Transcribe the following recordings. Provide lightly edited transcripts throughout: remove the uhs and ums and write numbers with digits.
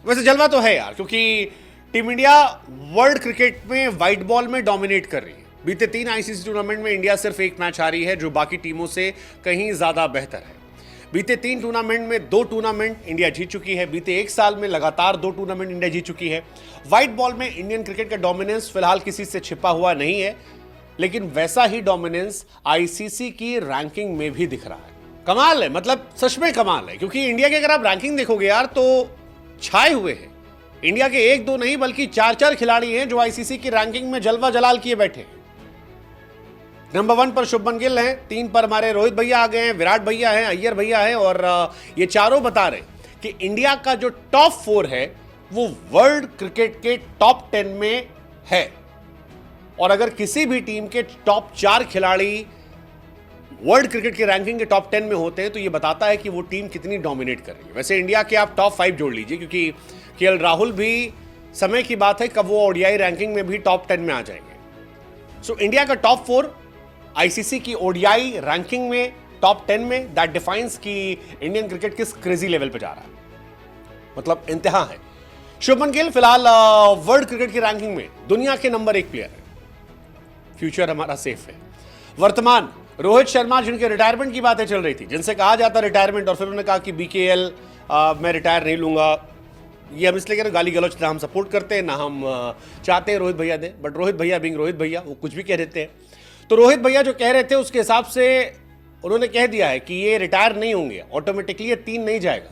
वैसे जलवा तो है यार, क्योंकि टीम इंडिया वर्ल्ड क्रिकेट में व्हाइट बॉल में डोमिनेट कर रही है। बीते 3 आईसीसी टूर्नामेंट में इंडिया सिर्फ एक मैच हारी है, जो बाकी टीमों से कहीं ज्यादा बेहतर है। बीते 3 टूर्नामेंट में 2 टूर्नामेंट इंडिया जीत चुकी है। बीते 1 साल में लगातार 2 टूर्नामेंट इंडिया जीत चुकी है। व्हाइट बॉल में इंडियन क्रिकेट का डोमिनेंस फिलहाल किसी से छिपा हुआ नहीं है, लेकिन वैसा ही डोमिनेंस आईसीसी की रैंकिंग में भी दिख रहा है। कमाल है, मतलब सच में कमाल है, क्योंकि इंडिया की अगर आप रैंकिंग देखोगे यार तो छाए हुए हैं। इंडिया के 1-2 नहीं बल्कि 4-4 खिलाड़ी हैं जो आईसीसी की रैंकिंग में जलवा जलाल किए बैठे हैं। नंबर 1 पर शुभमन गिल हैं, 3 पर हमारे रोहित भैया आ गए हैं, विराट भैया हैं, अय्यर भैया हैं, और ये चारों बता रहे कि इंडिया का जो टॉप 4 है वो वर्ल्ड क्रिकेट के टॉप 10 में है। और अगर किसी भी टीम के टॉप 4 खिलाड़ी वर्ल्ड क्रिकेट की रैंकिंग के टॉप 10 में होते हैं तो ये बताता है कि वो टीम कितनी डोमिनेट कर रही है। वैसे इंडिया के आप टॉप 5 जोड़ लीजिए, क्योंकि केएल राहुल भी समय की बात है कब वो ओडीआई रैंकिंग में भी टॉप 10 में आ जाएंगे। सो इंडिया का टॉप 4 आईसीसी की ओडीआई रैंकिंग में टॉप 10 में, दैट डिफाइंस कि इंडियन क्रिकेट किस क्रेजी लेवल पे जा रहा है, मतलब इंतहा है। शुभमन गिल फिलहाल वर्ल्ड क्रिकेट की रैंकिंग में दुनिया के नंबर 1 प्लेयर है। फ्यूचर हमारा सेफ है। वर्तमान रोहित शर्मा, जिनके रिटायरमेंट की बातें चल रही थी, जिनसे कहा जाता रिटायरमेंट, और फिर उन्होंने कहा कि बीकेएल मैं रिटायर नहीं लूंगा। ये हम इसलिए कह रहे गाली गलौच, ना हम सपोर्ट करते हैं ना हम चाहते हैं रोहित भैया दे, बट रोहित भैया बिंग रोहित भैया वो कुछ भी कह देते हैं। तो रोहित भैया जो कह रहे थे उसके हिसाब से उन्होंने कह दिया है कि ये रिटायर नहीं होंगे ऑटोमेटिकली, ये 3 नहीं जाएगा।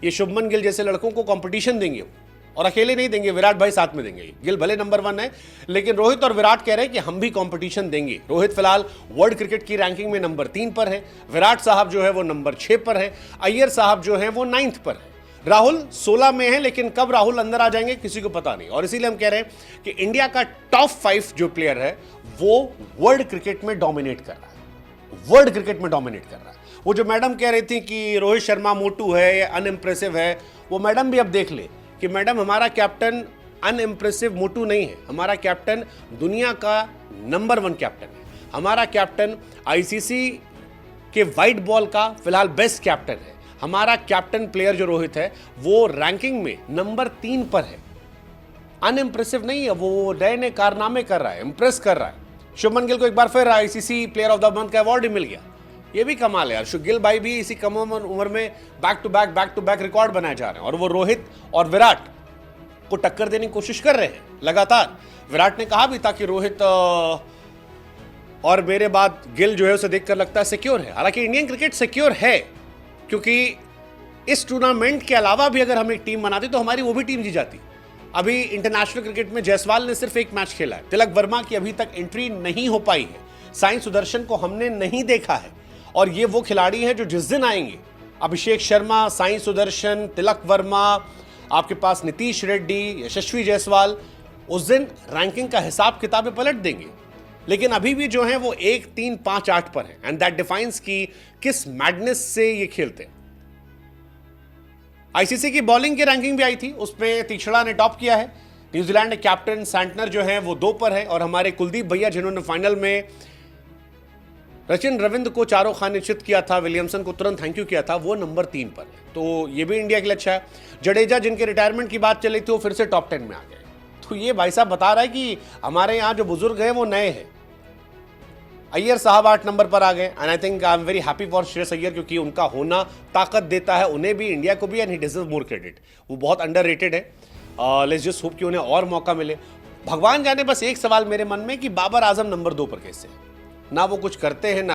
ये शुभमन गिल जैसे लड़कों को कंपटीशन देंगे, और अकेले नहीं देंगे, विराट भाई साथ में देंगे। गिल भले नंबर 1 है, लेकिन रोहित और विराट कह रहे हैं कि हम भी कंपटीशन देंगे। रोहित फिलहाल वर्ल्ड क्रिकेट की रैंकिंग में नंबर 3 पर है, विराट साहब जो है वो नंबर 6 पर है, अय्यर साहब जो है वो 9th पर है, राहुल 16 में है, लेकिन कब राहुल अंदर आ जाएंगे किसी को पता नहीं। और इसीलिए हम कह रहे हैं कि इंडिया का टॉप 5 जो प्लेयर है वो वर्ल्ड क्रिकेट में डोमिनेट कर रहा है, वर्ल्ड क्रिकेट में डोमिनेट कर रहा है। वो जो मैडम कह रही थी कि रोहित शर्मा मोटू है या अनइम्प्रेसिव है, वो मैडम भी अब देख ले कि मैडम हमारा कैप्टन अनइम्प्रेसिव मोटू नहीं है, हमारा कैप्टन दुनिया का नंबर 1 कैप्टन है। हमारा कैप्टन आईसीसी के व्हाइट बॉल का फिलहाल बेस्ट कैप्टन है। हमारा कैप्टन प्लेयर जो रोहित है वो रैंकिंग में नंबर 3 पर है। अनइम्प्रेसिव नहीं है, वो नए नए कारनामे कर रहा है, इंप्रेस कर रहा है। शुभमन गिल को एक बार फिर ICC player of the month का अवार्ड मिल गया। ये भी कमाल है यार, गिल भाई भी इसी कम उम्र में बैक टू बैक रिकॉर्ड बनाए जा रहे हैं, और वो रोहित और विराट को टक्कर देने की कोशिश कर रहे हैं लगातार। विराट ने कहा भी था कि रोहित और मेरे बाद गिल जो है उसे देखकर लगता है सिक्योर है। हालांकि इंडियन क्रिकेट सिक्योर है, क्योंकि इस टूर्नामेंट के अलावा भी अगर हम एक टीम बनाते तो हमारी वो भी टीम जीत जाती। अभी इंटरनेशनल क्रिकेट में जायसवाल ने सिर्फ एक मैच खेला है, तिलक वर्मा की अभी तक एंट्री नहीं हो पाई है, साई सुदर्शन को हमने नहीं देखा है, और ये वो खिलाड़ी हैं जो जिस दिन आएंगे, अभिषेक शर्मा, साई सुदर्शन, तिलक वर्मा, आपके पास नीतीश रेड्डी, यशस्वी जायसवाल, उस दिन रैंकिंग का हिसाब किताबें पलट देंगे। लेकिन अभी भी जो है वो 1, 3, 5, 8 पर है, एंड दैट डिफाइंस की किस मैडनेस से ये खेलते हैं। आईसीसी की बॉलिंग की रैंकिंग भी आई थी, उसमें तीक्षणा ने टॉप किया है। न्यूजीलैंड के कैप्टन सैंटनर जो है वो 2 पर है, और हमारे कुलदीप भैया जिन्होंने फाइनल में सचिन रविंद्र को चारों खाने निश्चित किया था, विलियमसन को तुरंत थैंक यू किया था, वो नंबर 3 पर है। तो ये भी इंडिया के लिए अच्छा है। जडेजा जिनके रिटायरमेंट की बात चली थी वो फिर से टॉप 10 में आ गए। तो ये भाई साहब बता रहा है कि हमारे यहाँ जो बुजुर्ग हैं वो नए हैं। अय्यर साहब 8 नंबर पर आ गए, and I think I am very happy for Shreyas Iyer, क्योंकि उनका होना ताकत देता है उन्हें भी, इंडिया को भी, and he deserve more credit. वो बहुत अंडररेटेड है। लेट्स जस्ट होप कि उन्हें और मौका मिले। भगवान जाने, बस एक सवाल मेरे मन में कि बाबर आजम नंबर 2 पर कैसे, ना वो कुछ करते हैं ना